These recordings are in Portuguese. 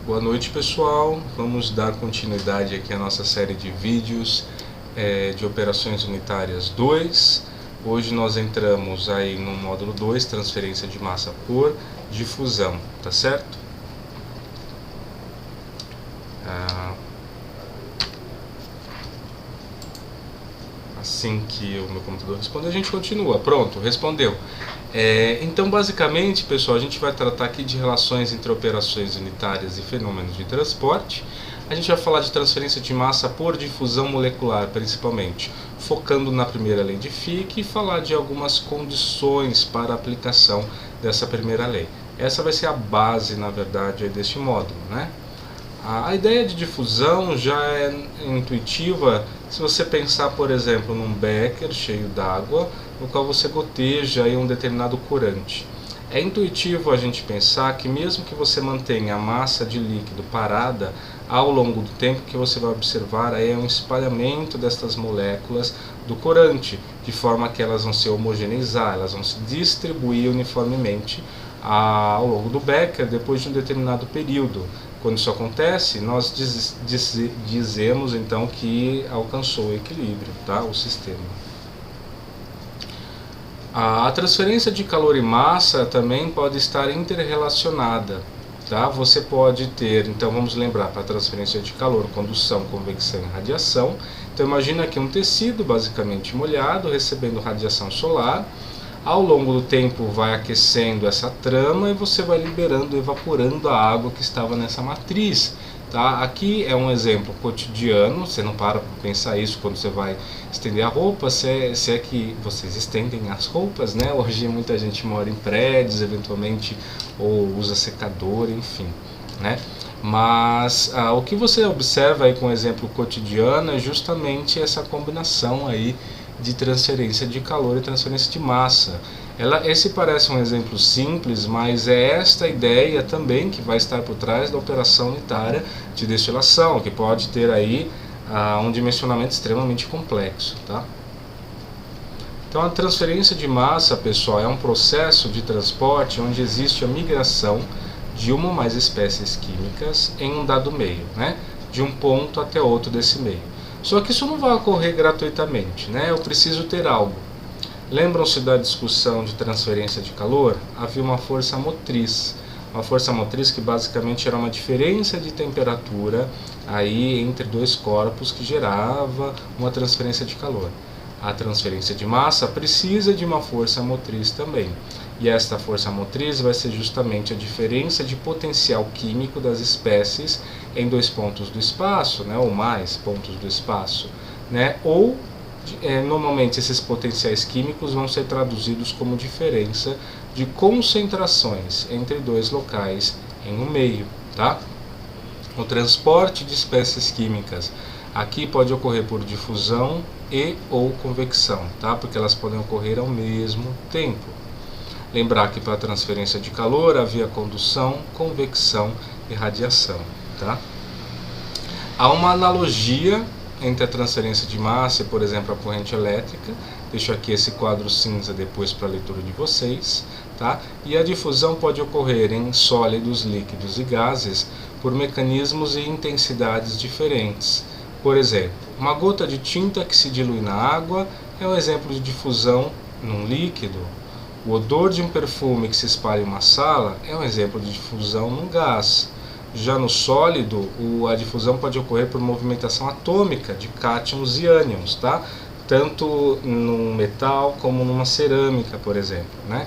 Boa noite, pessoal. Vamos dar continuidade aqui à nossa série de vídeos de operações unitárias 2. Hoje nós entramos aí no módulo 2, transferência de massa por difusão, tá certo? Assim que o meu computador responder, a gente continua. Pronto, respondeu. Então, basicamente, pessoal, a gente vai tratar aqui de relações entre operações unitárias e fenômenos de transporte. A gente vai falar de transferência de massa por difusão molecular, principalmente, focando na primeira lei de Fick e falar de algumas condições para a aplicação dessa primeira lei. Essa vai ser a base, na verdade, deste módulo, né? A ideia de difusão já é intuitiva se você pensar, por exemplo, num becker cheio d'água, no qual você goteja aí um determinado corante. É intuitivo a gente pensar que mesmo que você mantenha a massa de líquido parada, ao longo do tempo que você vai observar aí é um espalhamento destas moléculas do corante, de forma que elas vão se homogeneizar, elas vão se distribuir uniformemente ao longo do becker depois de um determinado período. Quando isso acontece, nós dizemos então que alcançou o equilíbrio, tá? O sistema. A transferência de calor e massa também pode estar interrelacionada, tá? Você pode ter, então vamos lembrar, para a transferência de calor, condução, convecção e radiação. Então imagina aqui um tecido basicamente molhado, recebendo radiação solar. Ao longo do tempo vai aquecendo essa trama e você vai liberando, evaporando a água que estava nessa matriz. Tá? Aqui é um exemplo cotidiano, você não para pensar isso quando você vai estender a roupa, se é que vocês estendem as roupas, né? Hoje muita gente mora em prédios, eventualmente, ou usa secador, enfim, né? Mas o que você observa aí com o exemplo cotidiano é justamente essa combinação aí de transferência de calor e transferência de massa. Esse parece um exemplo simples, mas é esta ideia também que vai estar por trás da operação unitária de destilação, que pode ter aí um dimensionamento extremamente complexo, tá? Então a transferência de massa, pessoal, é um processo de transporte onde existe a migração de uma ou mais espécies químicas em um dado meio, né? De um ponto até outro desse meio. Só que isso não vai ocorrer gratuitamente, né? Eu preciso ter algo. Lembram-se da discussão de transferência de calor? Havia uma força motriz. Uma força motriz que basicamente era uma diferença de temperatura aí entre dois corpos que gerava uma transferência de calor. A transferência de massa precisa de uma força motriz também. E esta força motriz vai ser justamente a diferença de potencial químico das espécies em dois pontos do espaço, né, ou mais pontos do espaço, né, ou normalmente esses potenciais químicos vão ser traduzidos como diferença de concentrações entre dois locais em um meio, tá? O transporte de espécies químicas aqui pode ocorrer por difusão e ou convecção, tá? Porque elas podem ocorrer ao mesmo tempo. Lembrar que para a transferência de calor havia condução, convecção e radiação, tá? Há uma analogia entre a transferência de massa e, por exemplo, a corrente elétrica. Deixo aqui esse quadro cinza depois para a leitura de vocês, tá? E a difusão pode ocorrer em sólidos, líquidos e gases por mecanismos e intensidades diferentes. Por exemplo, uma gota de tinta que se dilui na água é um exemplo de difusão num líquido. O odor de um perfume que se espalha em uma sala é um exemplo de difusão num gás. Já no sólido, a difusão pode ocorrer por movimentação atômica de cátions e ânions, tá? Tanto num metal como numa cerâmica, por exemplo, né?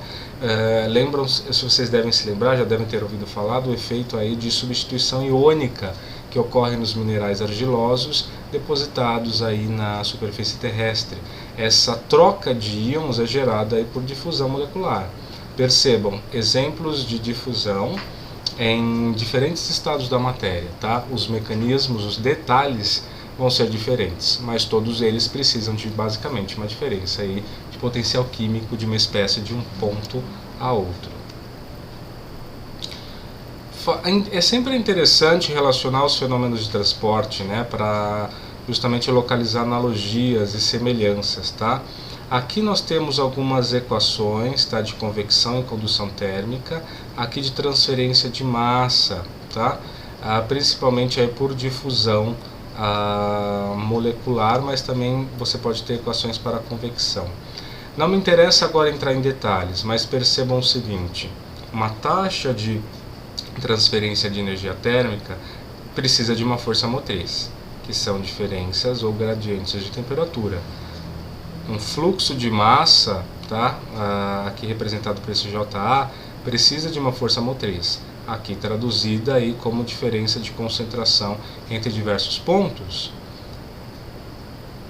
Se vocês devem se lembrar, já devem ter ouvido falar do efeito aí de substituição iônica que ocorre nos minerais argilosos depositados aí na superfície terrestre. Essa troca de íons é gerada aí por difusão molecular. Percebam, exemplos de difusão em diferentes estados da matéria, tá? Os mecanismos, os detalhes vão ser diferentes, mas todos eles precisam de basicamente uma diferença aí de potencial químico de uma espécie de um ponto a outro. É sempre interessante relacionar os fenômenos de transporte, né, para justamente localizar analogias e semelhanças, tá? Aqui nós temos algumas equações, tá, de convecção e condução térmica, aqui de transferência de massa, tá? principalmente aí por difusão molecular, mas também você pode ter equações para convecção. Não me interessa agora entrar em detalhes, mas percebam o seguinte: uma taxa de transferência de energia térmica precisa de uma força motriz, que são diferenças ou gradientes de temperatura. Um fluxo de massa, tá? Aqui representado por esse JA, precisa de uma força motriz, aqui traduzida aí como diferença de concentração entre diversos pontos.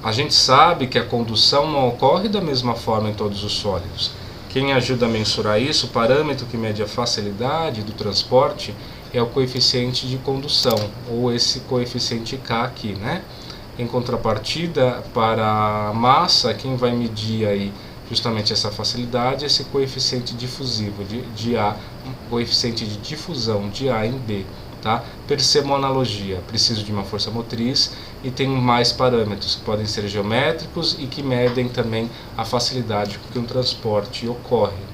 A gente sabe que a condução não ocorre da mesma forma em todos os sólidos. Quem ajuda a mensurar isso, o parâmetro que mede a facilidade do transporte, é o coeficiente de condução, ou esse coeficiente K aqui, né? Em contrapartida, para a massa, quem vai medir aí justamente essa facilidade, esse coeficiente difusivo de A, coeficiente de difusão de A em B. Tá? Percebam a analogia: preciso de uma força motriz e tenho mais parâmetros que podem ser geométricos e que medem também a facilidade com que um transporte ocorre.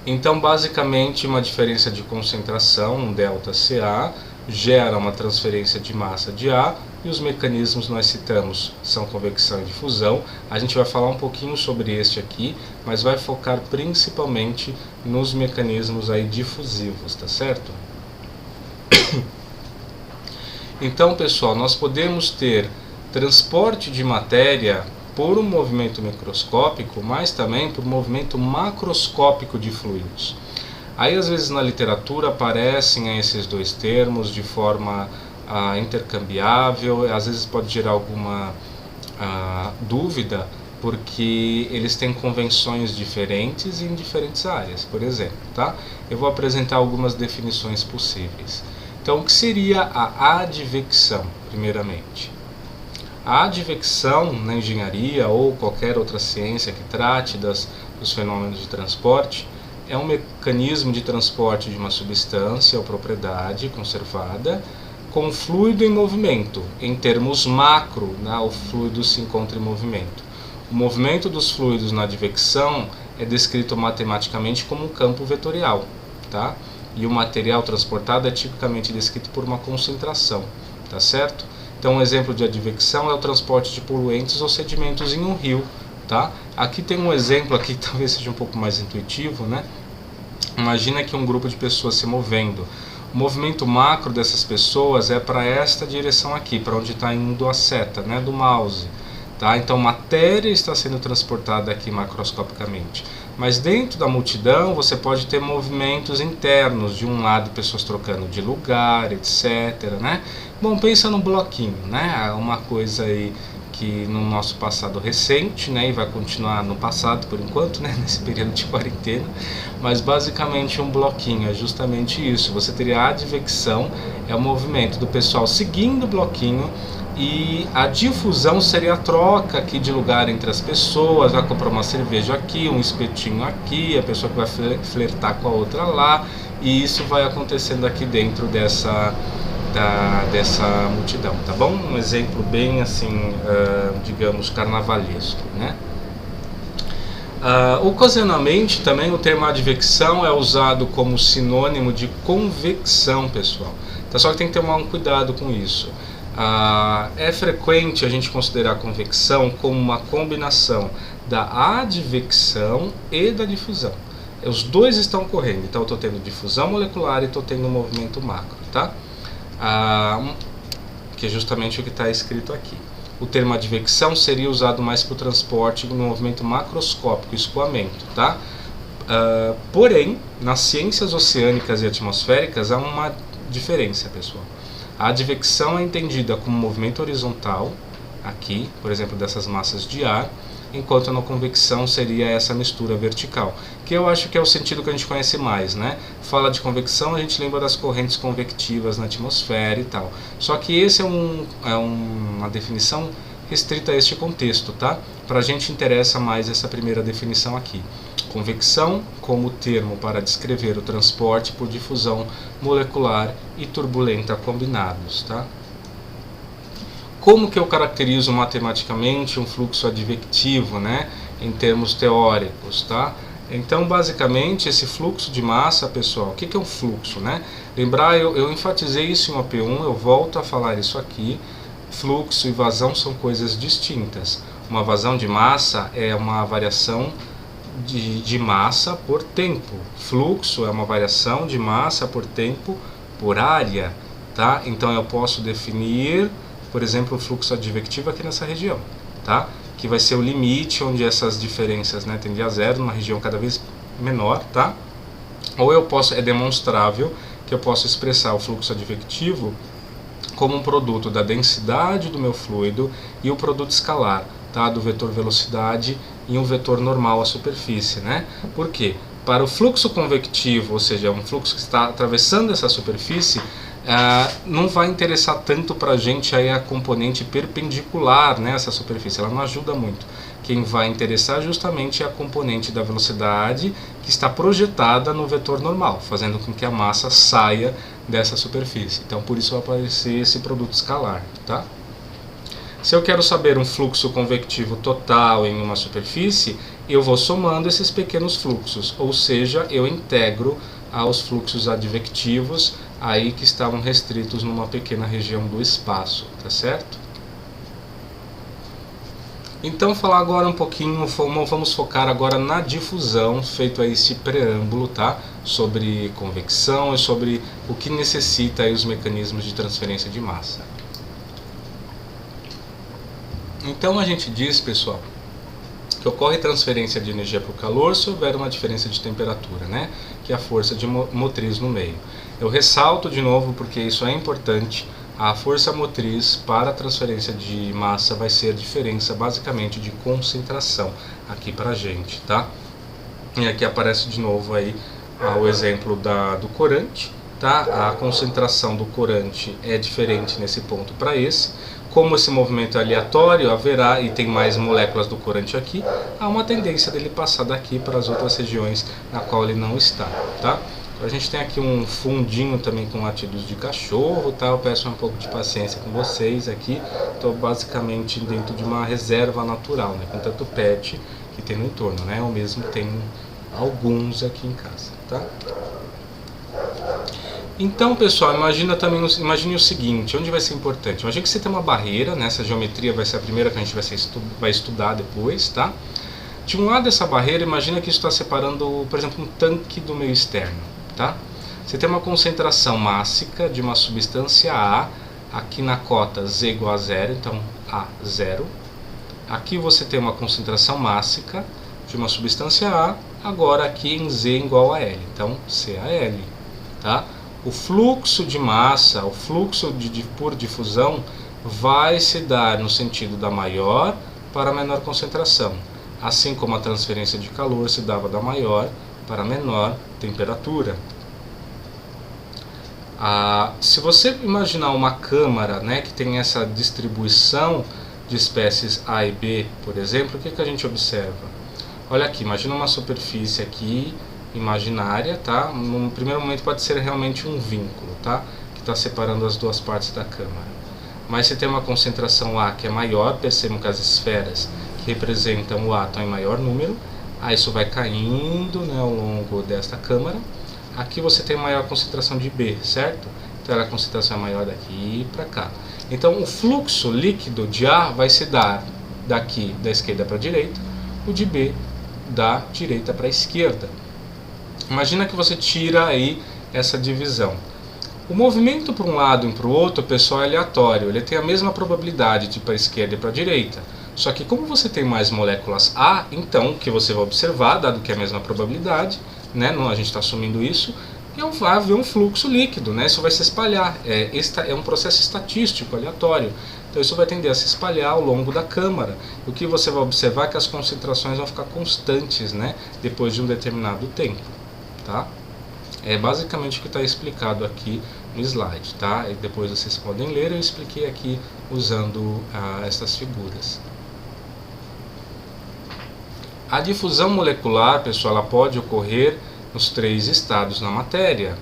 Então, basicamente, uma diferença de concentração, um ΔCA, gera uma transferência de massa de A, e os mecanismos nós citamos são convecção e difusão. A gente vai falar um pouquinho sobre este aqui, mas vai focar principalmente nos mecanismos aí difusivos, tá certo? Então, pessoal, nós podemos ter transporte de matéria por um movimento microscópico, mas também por um movimento macroscópico de fluidos. Aí, às vezes, na literatura aparecem esses dois termos de forma intercambiável, às vezes pode gerar alguma dúvida, porque eles têm convenções diferentes em diferentes áreas, por exemplo, tá? Eu vou apresentar algumas definições possíveis. Então, o que seria a advecção, primeiramente? A advecção na engenharia ou qualquer outra ciência que trate dos fenômenos de transporte é um mecanismo de transporte de uma substância ou propriedade conservada com fluido em movimento. Em termos macro, né, o fluido se encontra em movimento. O movimento dos fluidos na advecção é descrito matematicamente como um campo vetorial, tá? E o material transportado é tipicamente descrito por uma concentração, tá certo? Então, um exemplo de advecção é o transporte de poluentes ou sedimentos em um rio, tá? Aqui tem um exemplo aqui que talvez seja um pouco mais intuitivo, né? Imagina que um grupo de pessoas se movendo. O movimento macro dessas pessoas é para esta direção aqui, para onde está indo a seta, né, do mouse. Tá? Então, matéria está sendo transportada aqui macroscopicamente. Mas dentro da multidão você pode ter movimentos internos, de um lado pessoas trocando de lugar, etc. Né? Bom, pensa no bloquinho, né? Uma coisa aí que no nosso passado recente, né, e vai continuar no passado por enquanto, né, nesse período de quarentena, mas basicamente um bloquinho é justamente isso. Você teria a advecção, é o movimento do pessoal seguindo o bloquinho, e a difusão seria a troca aqui de lugar entre as pessoas. Vai comprar uma cerveja aqui, um espetinho aqui, a pessoa que vai flertar com a outra lá, e isso vai acontecendo aqui dentro dessa multidão, tá bom? Um exemplo bem assim, digamos, carnavalesco, né? Ocasionalmente também o termo advecção é usado como sinônimo de convecção, pessoal. Tá? Só que tem que ter um cuidado com isso. É frequente a gente considerar a convecção como uma combinação da advecção e da difusão. Os dois estão ocorrendo, então eu estou tendo difusão molecular e estou tendo um movimento macro, tá? Que é justamente o que está escrito aqui. O termo advecção seria usado mais para o transporte no movimento macroscópico, escoamento, tá? Porém, nas ciências oceânicas e atmosféricas há uma diferença, pessoal. A advecção é entendida como movimento horizontal, aqui, por exemplo, dessas massas de ar, enquanto na convecção seria essa mistura vertical, que eu acho que é o sentido que a gente conhece mais, né? Fala de convecção, a gente lembra das correntes convectivas na atmosfera e tal. Só que esse é uma definição restrita a este contexto, tá? Para a gente interessa mais essa primeira definição aqui. Convecção como termo para descrever o transporte por difusão molecular e turbulenta combinados, tá? Como que eu caracterizo matematicamente um fluxo advectivo, né, em termos teóricos, tá? Então, basicamente, esse fluxo de massa, pessoal, o que é um fluxo, né? Lembrar, eu enfatizei isso em OP1, eu volto a falar isso aqui. Fluxo e vazão são coisas distintas. Uma vazão de massa é uma variação de massa por tempo. Fluxo é uma variação de massa por tempo por área, tá? Então, eu posso definir, por exemplo, o fluxo advectivo aqui nessa região, tá? Que vai ser o limite onde essas diferenças, né, tendem a zero, numa região cada vez menor, tá? Ou eu posso, é demonstrável que eu posso expressar o fluxo advectivo como um produto da densidade do meu fluido e o produto escalar, tá? Do vetor velocidade e um vetor normal à superfície, né? Por quê? Para o fluxo convectivo, ou seja, um fluxo que está atravessando essa superfície, não vai interessar tanto para a gente aí a componente perpendicular nessa superfície, ela não ajuda muito. Quem vai interessar justamente é a componente da velocidade que está projetada no vetor normal, fazendo com que a massa saia dessa superfície. Então por isso vai aparecer esse produto escalar, tá? Se eu quero saber um fluxo convectivo total em uma superfície, eu vou somando esses pequenos fluxos, ou seja, eu integro aos fluxos advectivos aí que estavam restritos numa pequena região do espaço, tá certo? Então falar agora um pouquinho, vamos focar agora na difusão, feito aí esse preâmbulo, tá? Sobre convecção e sobre o que necessita aí os mecanismos de transferência de massa. Então a gente diz, pessoal, que ocorre transferência de energia para o calor se houver uma diferença de temperatura, né? Que é a força de motriz no meio. Eu ressalto de novo porque isso é importante. A força motriz para a transferência de massa vai ser a diferença basicamente de concentração aqui para a gente, tá? E aqui aparece de novo aí o exemplo do corante, tá? A concentração do corante é diferente nesse ponto para esse. Como esse movimento é aleatório, haverá, e tem mais moléculas do corante aqui, há uma tendência dele passar daqui para as outras regiões na qual ele não está, tá? A gente tem aqui um fundinho também com latidos de cachorro, tá? Eu peço um pouco de paciência com vocês aqui. Estou basicamente dentro de uma reserva natural, né? Com tanto pet que tem no entorno, né? Eu mesmo tenho alguns aqui em casa, tá? Então, pessoal, imagine o seguinte, onde vai ser importante? Imagine que você tem uma barreira, né? Essa geometria vai ser a primeira que a gente vai estudar depois, tá? De um lado dessa barreira, imagina que isso está separando, por exemplo, um tanque do meio externo, tá? Você tem uma concentração mássica de uma substância A, aqui na cota Z igual a zero, então A zero. Aqui você tem uma concentração mássica de uma substância A, agora aqui em Z igual a L, então CaL, tá? O fluxo de massa, o fluxo por difusão vai se dar no sentido da maior para a menor concentração, assim como a transferência de calor se dava da maior para a menor temperatura. Se você imaginar uma câmara, né, que tem essa distribuição de espécies A e B, por exemplo, o que a gente observa? Olha aqui, imagina uma superfície aqui, imaginária, tá? No primeiro momento pode ser realmente um vínculo, tá? Que está separando as duas partes da câmara. Mas se tem uma concentração A que é maior, percebam que as esferas que representam o A estão em maior número, aí isso vai caindo, né, ao longo desta câmara. Aqui você tem maior concentração de B, certo? Então a concentração é maior daqui para cá. Então o fluxo líquido de A vai se dar daqui da esquerda para a direita, o de B da direita para a esquerda. Imagina que você tira aí essa divisão. O movimento para um lado e para o outro, pessoal, é aleatório. Ele tem a mesma probabilidade de ir para a esquerda e para a direita. Só que como você tem mais moléculas A, então, o que você vai observar, dado que é a mesma probabilidade, né, a gente está assumindo isso, vai haver um fluxo líquido, né, isso vai se espalhar. É um processo estatístico, aleatório. Então isso vai tender a se espalhar ao longo da câmara. O que você vai observar é que as concentrações vão ficar constantes, né, depois de um determinado tempo. Tá? É basicamente o que está explicado aqui no slide, tá? E depois vocês podem ler, eu expliquei aqui usando essas figuras. A difusão molecular, pessoal, ela pode ocorrer nos 3 estados na matéria,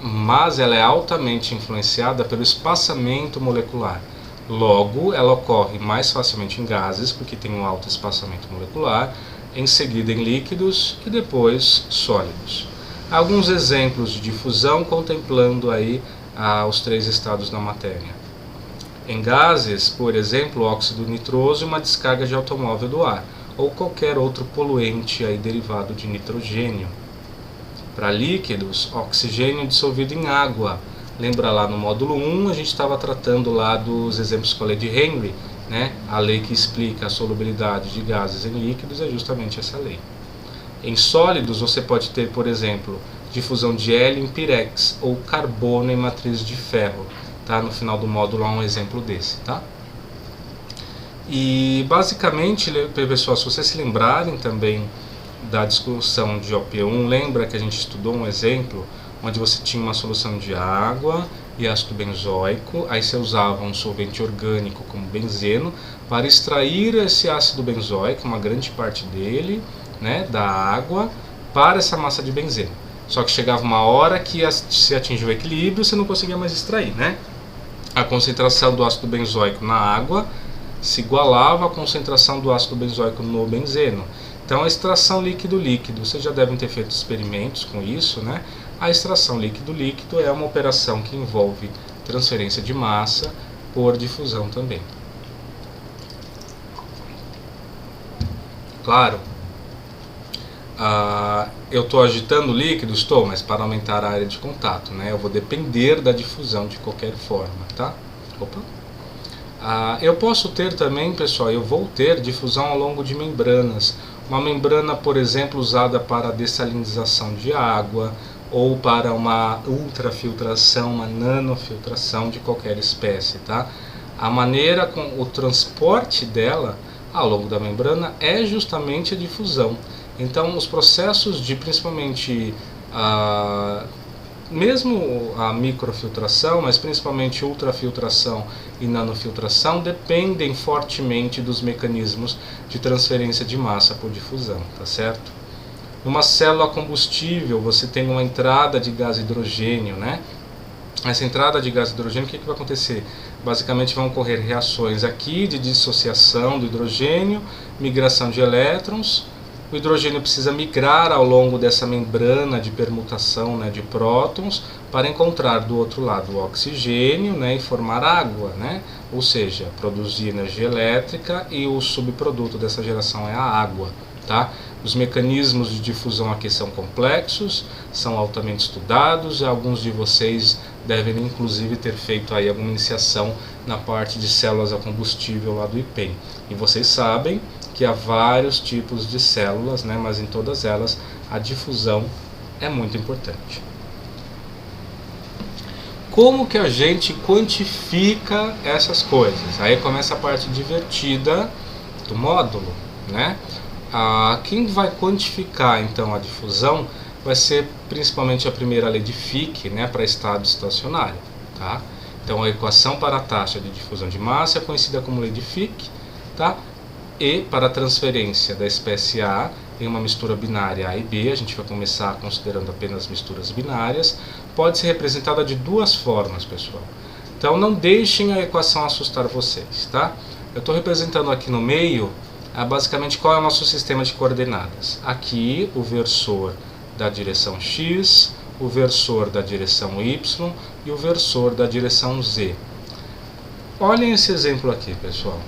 mas ela é altamente influenciada pelo espaçamento molecular. Logo, ela ocorre mais facilmente em gases, porque tem um alto espaçamento molecular. em seguida em líquidos e depois sólidos. Alguns exemplos de difusão contemplando aí os 3 estados da matéria. Em gases, por exemplo, óxido nitroso e uma descarga de automóvel do ar, ou qualquer outro poluente aí derivado de nitrogênio. Para líquidos, oxigênio dissolvido em água. Lembra lá no módulo 1, a gente estava tratando lá dos exemplos com a lei de Henry, né? A lei que explica a solubilidade de gases em líquidos é justamente essa lei. Em sólidos, você pode ter, por exemplo, difusão de hélio em pirex ou carbono em matriz de ferro. Tá? No final do módulo há um exemplo desse. Tá? E basicamente, pessoal, se vocês se lembrarem também da discussão de OP1, lembra que a gente estudou um exemplo onde você tinha uma solução de água e ácido benzoico, aí você usava um solvente orgânico como benzeno para extrair esse ácido benzoico, uma grande parte dele, né, da água, para essa massa de benzeno. Só que chegava uma hora que se atingiu o equilíbrio, você não conseguia mais extrair, né? A concentração do ácido benzoico na água se igualava à concentração do ácido benzoico no benzeno. Então a extração líquido-líquido, vocês já devem ter feito experimentos com isso, né? A extração líquido-líquido é uma operação que envolve transferência de massa por difusão também. Claro, eu estou agitando o líquido, estou, mas para aumentar a área de contato, né? Eu vou depender da difusão de qualquer forma, tá? Opa. Eu posso ter também, pessoal, eu vou ter difusão ao longo de membranas. Uma membrana, por exemplo, usada para dessalinização de água ou para uma ultrafiltração, uma nanofiltração de qualquer espécie, tá? A maneira com o transporte dela ao longo da membrana é justamente a difusão. Então, os processos de, principalmente, mesmo a microfiltração, mas principalmente ultrafiltração e nanofiltração, dependem fortemente dos mecanismos de transferência de massa por difusão, tá certo? Numa célula combustível, você tem uma entrada de gás hidrogênio, né? Essa entrada de gás hidrogênio, o que vai acontecer? Basicamente vão ocorrer reações aqui de dissociação do hidrogênio, migração de elétrons. O hidrogênio precisa migrar ao longo dessa membrana de permutação, né, de prótons para encontrar do outro lado o oxigênio, né, e formar água, né? Ou seja, produzir energia elétrica, e o subproduto dessa geração é a água. Tá? Os mecanismos de difusão aqui são complexos, são altamente estudados, e alguns de vocês devem inclusive ter feito aí alguma iniciação na parte de células a combustível lá do IPEM. E vocês sabem que há vários tipos de células, né, mas em todas elas a difusão é muito importante. Como que a gente quantifica essas coisas? Aí começa a parte divertida do módulo, né? Quem vai quantificar então a difusão vai ser principalmente a primeira lei de Fick, né, para estado estacionário. Tá? Então a equação para a taxa de difusão de massa é conhecida como lei de Fick, tá? E para a transferência da espécie A em uma mistura binária A e B, a gente vai começar considerando apenas misturas binárias, pode ser representada de duas formas, pessoal. Então não deixem a equação assustar vocês. Tá? Eu estou representando aqui no meio basicamente qual é o nosso sistema de coordenadas. Aqui o versor da direção X, o versor da direção Y e o versor da direção Z. Olhem esse exemplo aqui, pessoal.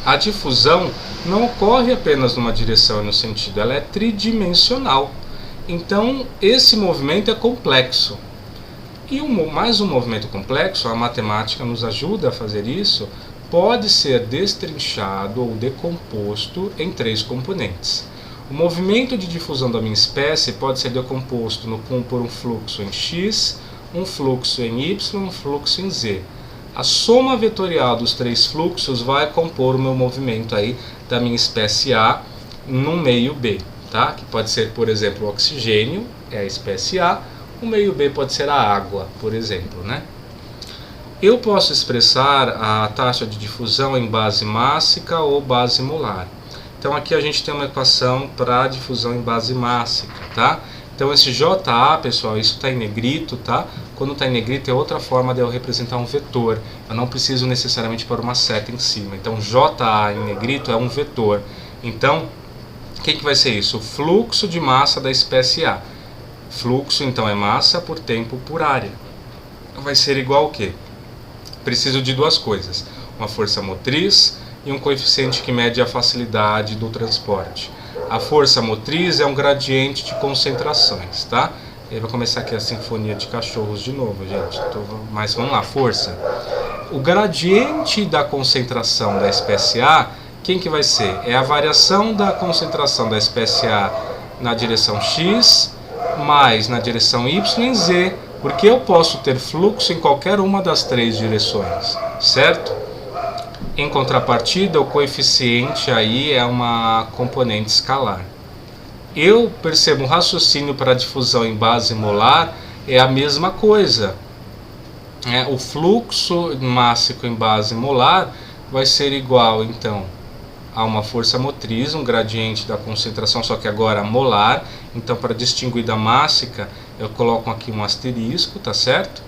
A difusão não ocorre apenas numa direção e no sentido, ela é tridimensional. Então esse movimento é complexo. E mais um movimento complexo, a matemática nos ajuda a fazer isso, pode ser destrinchado ou decomposto em 3 componentes. O movimento de difusão da minha espécie pode ser decomposto por um fluxo em X, um fluxo em Y, um fluxo em Z. A soma vetorial dos 3 fluxos vai compor o meu movimento aí da minha espécie A no meio B, tá? Que pode ser, por exemplo, o oxigênio, é a espécie A, o meio B pode ser a água, por exemplo, né? Eu posso expressar a taxa de difusão em base mássica ou base molar. Então aqui a gente tem uma equação para a difusão em base mássica, tá? Então esse JA, pessoal, isso está em negrito, tá? Quando está em negrito é outra forma de eu representar um vetor. Eu não preciso necessariamente pôr uma seta em cima. Então JA em negrito é um vetor. Então, o que vai ser isso? O fluxo de massa da espécie A. Fluxo, então, é massa por tempo por área. Vai ser igual ao quê? Preciso de duas coisas. Uma força motriz e um coeficiente que mede a facilidade do transporte. A força motriz é um gradiente de concentrações, tá? E aí vai começar aqui a sinfonia de cachorros de novo, gente. Mas vamos lá, força. O gradiente da concentração da espécie A, quem que vai ser? É a variação da concentração da espécie A na direção X mais na direção Y e Z, porque eu posso ter fluxo em qualquer uma das três direções, certo? Em contrapartida, o coeficiente aí é uma componente escalar. Eu percebo um raciocínio para a difusão em base molar é a mesma coisa. O fluxo mássico em base molar vai ser igual, então, a uma força motriz, um gradiente da concentração, só que agora molar. Então, para distinguir da mássica, eu coloco aqui um asterisco, tá certo?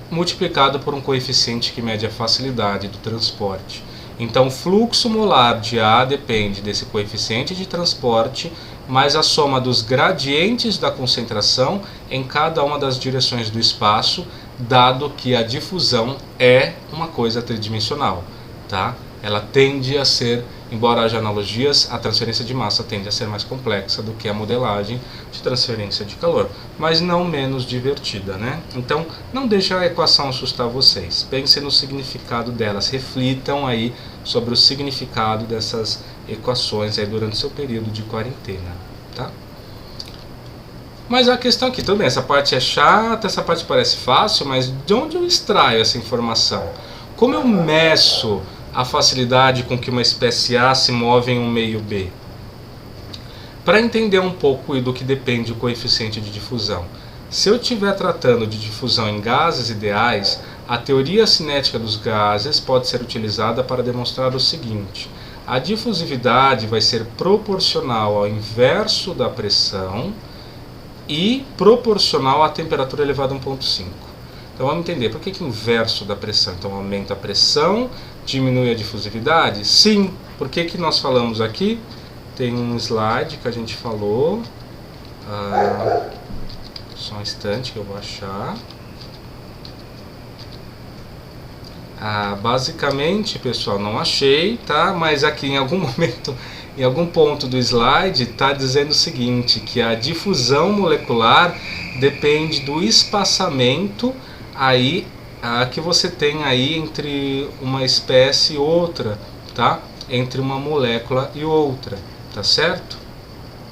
Multiplicado por um coeficiente que mede a facilidade do transporte. Então, o fluxo molar de A depende desse coeficiente de transporte, mais a soma dos gradientes da concentração em cada uma das direções do espaço, dado que a difusão é uma coisa tridimensional, tá? Ela tende a ser, embora haja analogias, a transferência de massa tende a ser mais complexa do que a modelagem de transferência de calor, mas não menos divertida, né? Então, não deixe a equação assustar vocês. Pensem no significado delas, reflitam aí sobre o significado dessas equações aí durante o seu período de quarentena, tá? Mas a questão aqui, tudo bem, essa parte é chata, essa parte parece fácil, mas de onde eu extraio essa informação? Como eu meço a facilidade com que uma espécie A se move em um meio B? Para entender um pouco do que depende o coeficiente de difusão, se eu estiver tratando de difusão em gases ideais, a teoria cinética dos gases pode ser utilizada para demonstrar o seguinte: a difusividade vai ser proporcional ao inverso da pressão e proporcional à temperatura elevada a 1,5. Então vamos entender, por que inverso da pressão? Então aumenta a pressão, diminui a difusividade? Sim, por que nós falamos aqui? Tem um slide que a gente falou, só um instante que eu vou achar. Basicamente, pessoal, não achei, tá? Mas aqui em algum momento, em algum ponto do slide, está dizendo o seguinte, que a difusão molecular depende do espaçamento aí que você tem aí entre uma espécie e outra, tá? Entre uma molécula e outra, tá certo?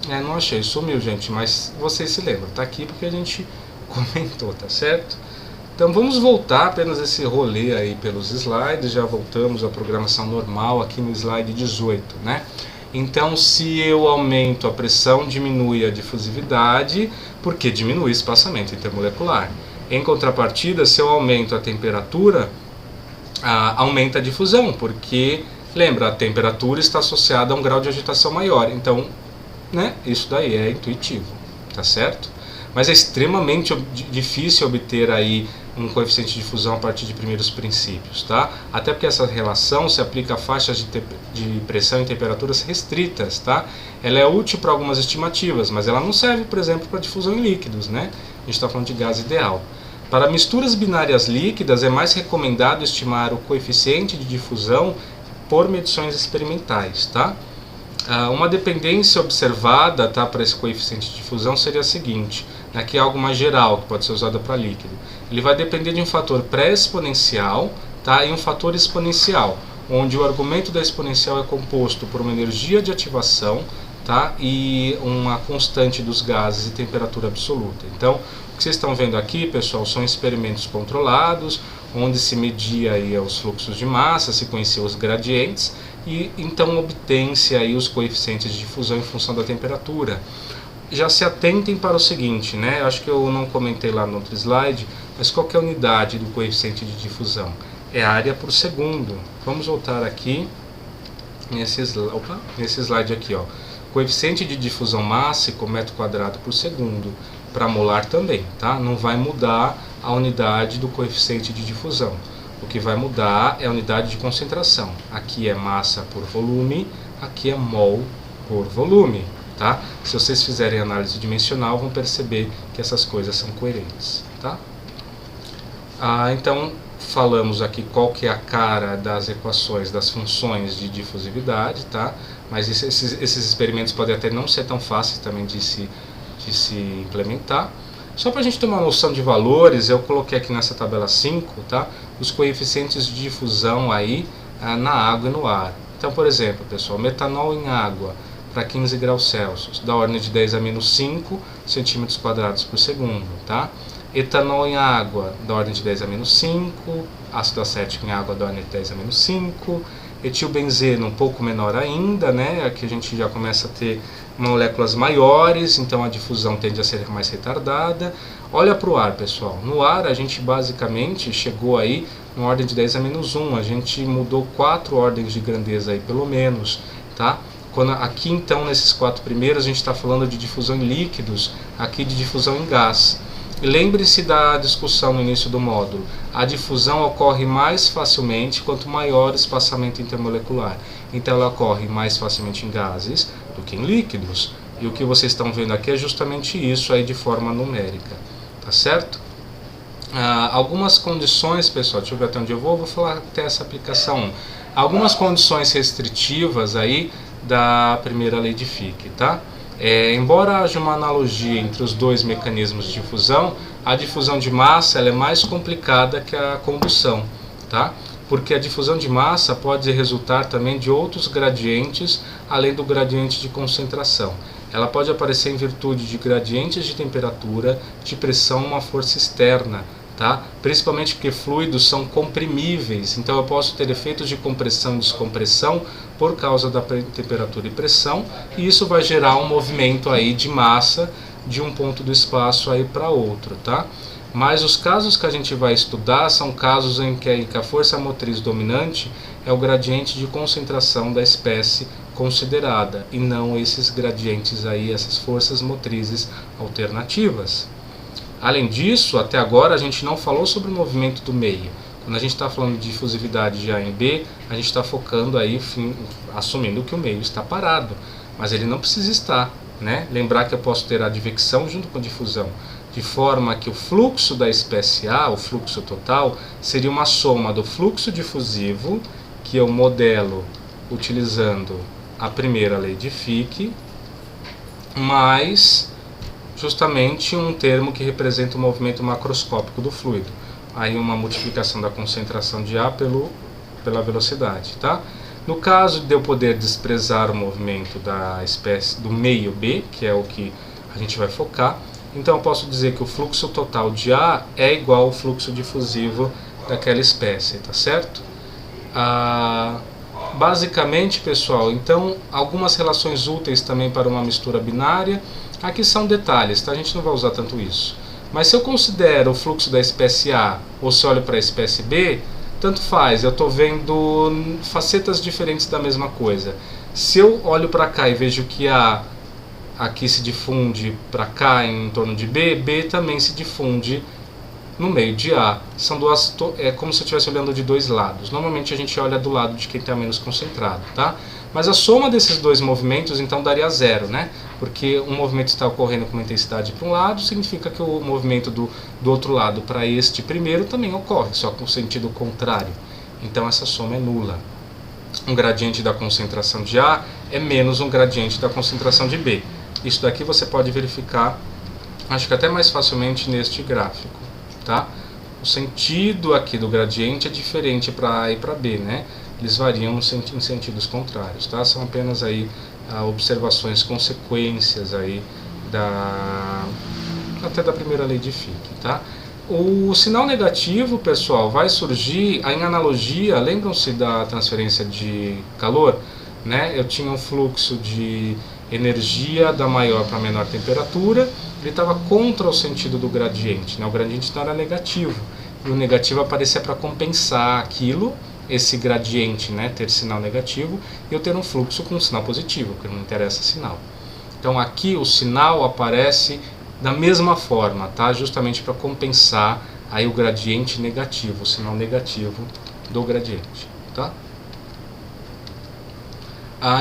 Não achei, sumiu, gente, mas vocês se lembram, tá aqui porque a gente comentou, tá certo? Então vamos voltar apenas esse rolê aí pelos slides, já voltamos à programação normal aqui no slide 18, né? Então, se eu aumento a pressão, diminui a difusividade, porque diminui o espaçamento intermolecular. Em contrapartida, se eu aumento a temperatura, aumenta a difusão, porque, lembra, a temperatura está associada a um grau de agitação maior. Então, né, isso daí é intuitivo, tá certo? Mas é extremamente difícil obter aí um coeficiente de difusão a partir de primeiros princípios, tá? Até porque essa relação se aplica a faixas de pressão e temperaturas restritas, tá? Ela é útil para algumas estimativas, mas ela não serve, por exemplo, para difusão em líquidos, né? A gente está falando de gás ideal. Para misturas binárias líquidas, é mais recomendado estimar o coeficiente de difusão por medições experimentais, tá? Uma dependência observada, tá, para esse coeficiente de difusão seria a seguinte: aqui é algo mais geral que pode ser usado para líquido. Ele vai depender de um fator pré-exponencial, tá, e um fator exponencial, onde o argumento da exponencial é composto por uma energia de ativação, tá, e uma constante dos gases e temperatura absoluta. Então, o que vocês estão vendo aqui, pessoal, são experimentos controlados, onde se media aí os fluxos de massa, se conhecia os gradientes, e então obtém-se aí os coeficientes de difusão em função da temperatura. Já se atentem para o seguinte, né? Acho que eu não comentei lá no outro slide, mas qual que é a unidade do coeficiente de difusão? É área por segundo. Vamos voltar aqui nesse slide aqui, ó. Coeficiente de difusão mássico, metro quadrado por segundo. Para molar também, tá? Não vai mudar a unidade do coeficiente de difusão. O que vai mudar é a unidade de concentração. Aqui é massa por volume, aqui é mol por volume, tá? Se vocês fizerem análise dimensional, vão perceber que essas coisas são coerentes, tá? Então, falamos aqui qual que é a cara das equações das funções de difusividade, tá? Mas esses experimentos podem até não ser tão fáceis também de se implementar. Só para a gente ter uma noção de valores, eu coloquei aqui nessa tabela 5, tá? Os coeficientes de difusão aí na água e no ar. Então, por exemplo, pessoal, metanol em água para 15 graus Celsius, da ordem de 10 a menos 5 centímetros quadrados por segundo, tá? Etanol em água, da ordem de 10 a menos 5, ácido acético em água, da ordem de 10 a menos 5, etilbenzeno um pouco menor ainda, né? Aqui a gente já começa a ter moléculas maiores, então a difusão tende a ser mais retardada. Olha para o ar, pessoal. No ar a gente basicamente chegou aí na ordem de 10 a menos 1, a gente mudou 4 ordens de grandeza aí pelo menos, tá? Aqui então nesses 4 primeiros a gente está falando de difusão em líquidos, aqui de difusão em gás. Lembre-se da discussão no início do módulo. A difusão ocorre mais facilmente quanto maior o espaçamento intermolecular. Então ela ocorre mais facilmente em gases do que em líquidos. E o que vocês estão vendo aqui é justamente isso aí de forma numérica. Tá certo? Algumas condições, pessoal, deixa eu ver até onde eu vou falar até essa aplicação 1. Algumas condições restritivas aí da primeira lei de Fick, tá? Embora haja uma analogia entre os dois mecanismos de difusão, a difusão de massa ela é mais complicada que a combustão, tá? Porque a difusão de massa pode resultar também de outros gradientes, além do gradiente de concentração. Ela pode aparecer em virtude de gradientes de temperatura, de pressão, uma força externa, tá? Principalmente porque fluidos são comprimíveis, então eu posso ter efeitos de compressão e descompressão por causa da temperatura e pressão, e isso vai gerar um movimento aí de massa de um ponto do espaço aí para outro, tá? Mas os casos que a gente vai estudar são casos em que a força motriz dominante é o gradiente de concentração da espécie considerada, e não esses gradientes aí, essas forças motrizes alternativas. Além disso, até agora a gente não falou sobre o movimento do meio. Quando a gente está falando de difusividade de A em B, a gente está focando aí, assumindo que o meio está parado, mas ele não precisa estar, né? Lembrar que eu posso ter a advecção junto com a difusão, de forma que o fluxo da espécie A, o fluxo total, seria uma soma do fluxo difusivo, que eu modelo utilizando a primeira lei de Fick, mais justamente um termo que representa o movimento macroscópico do fluido. Aí uma multiplicação da concentração de A pela velocidade, tá? No caso de eu poder desprezar o movimento da espécie do meio B, que é o que a gente vai focar, então eu posso dizer que o fluxo total de A é igual ao fluxo difusivo daquela espécie, tá certo? Basicamente, pessoal, então algumas relações úteis também para uma mistura binária. Aqui são detalhes, tá? A gente não vai usar tanto isso. Mas se eu considero o fluxo da espécie A ou se olho para a espécie B, tanto faz, eu estou vendo facetas diferentes da mesma coisa. Se eu olho para cá e vejo que A aqui se difunde para cá em torno de B, B também se difunde no meio de A. São duas, é como se eu estivesse olhando de dois lados. Normalmente a gente olha do lado de quem está menos concentrado, tá? Mas a soma desses dois movimentos então daria zero, né? Porque um movimento está ocorrendo com uma intensidade para um lado, significa que o movimento do outro lado para este primeiro também ocorre, só com o sentido contrário. Então essa soma é nula. Um gradiente da concentração de A é menos um gradiente da concentração de B. Isso daqui você pode verificar, acho que até mais facilmente neste gráfico, tá? O sentido aqui do gradiente é diferente para A e para B, né? Eles variam em sentidos contrários, tá? São apenas aí observações, consequências aí até da primeira lei de Fick, tá? O sinal negativo, pessoal, vai surgir em analogia, lembram-se da transferência de calor, né? Eu tinha um fluxo de energia da maior para menor temperatura, ele estava contra o sentido do gradiente, né? O gradiente não era negativo, e o negativo aparecia para compensar aquilo, esse gradiente, né, ter sinal negativo, e eu ter um fluxo com sinal positivo, porque não interessa sinal. Então aqui o sinal aparece da mesma forma, tá? Justamente para compensar aí o gradiente negativo, o sinal negativo do gradiente, tá?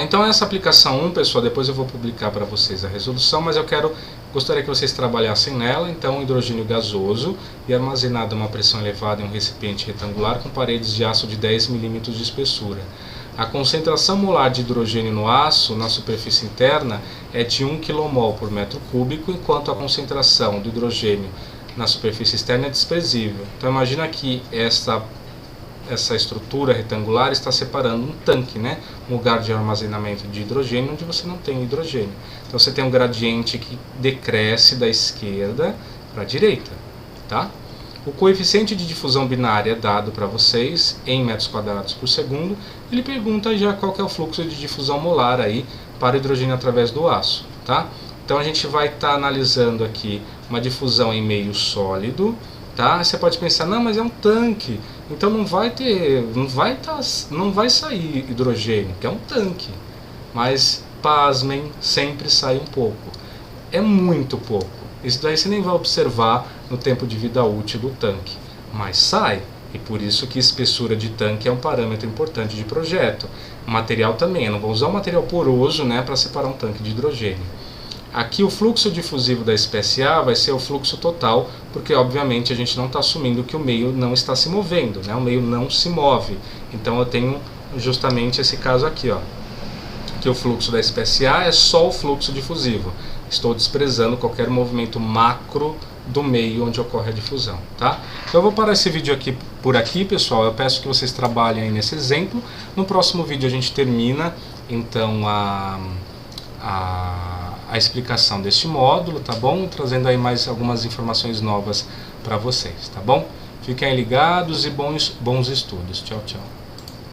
Então essa aplicação 1, pessoal, depois eu vou publicar para vocês a resolução, mas gostaria que vocês trabalhassem nela. Então, hidrogênio gasoso e armazenado a uma pressão elevada em um recipiente retangular com paredes de aço de 10 mm de espessura. A concentração molar de hidrogênio no aço na superfície interna é de 1 kmol por metro cúbico, enquanto a concentração do hidrogênio na superfície externa é desprezível. Então imagina que essa estrutura retangular está separando um tanque, né? Um lugar de armazenamento de hidrogênio onde você não tem hidrogênio. Então você tem um gradiente que decresce da esquerda para a direita, tá? O coeficiente de difusão binária dado para vocês em metros quadrados por segundo. Ele pergunta já qual que é o fluxo de difusão molar aí para o hidrogênio através do aço, tá? Então a gente vai estar analisando aqui uma difusão em meio sólido, tá? Você pode pensar, não, mas é um tanque, então não vai sair hidrogênio, que é um tanque. Mas pasmem, sempre sai um pouco. É muito pouco. Isso daí você nem vai observar no tempo de vida útil do tanque, mas sai. E por isso que espessura de tanque é um parâmetro importante de projeto. O material também, eu não vou usar um material poroso, né, para separar um tanque de hidrogênio. Aqui o fluxo difusivo da espécie A vai ser o fluxo total, porque obviamente a gente não está assumindo que o meio não está se movendo, né? O meio não se move. Então eu tenho justamente esse caso aqui, ó, que o fluxo da espécie A é só o fluxo difusivo. Estou desprezando qualquer movimento macro do meio onde ocorre a difusão, tá? Então eu vou parar esse vídeo aqui por aqui, pessoal. Eu peço que vocês trabalhem aí nesse exemplo. No próximo vídeo a gente termina então a explicação deste módulo, tá bom? Trazendo aí mais algumas informações novas para vocês, tá bom? Fiquem ligados e bons estudos. Tchau, tchau.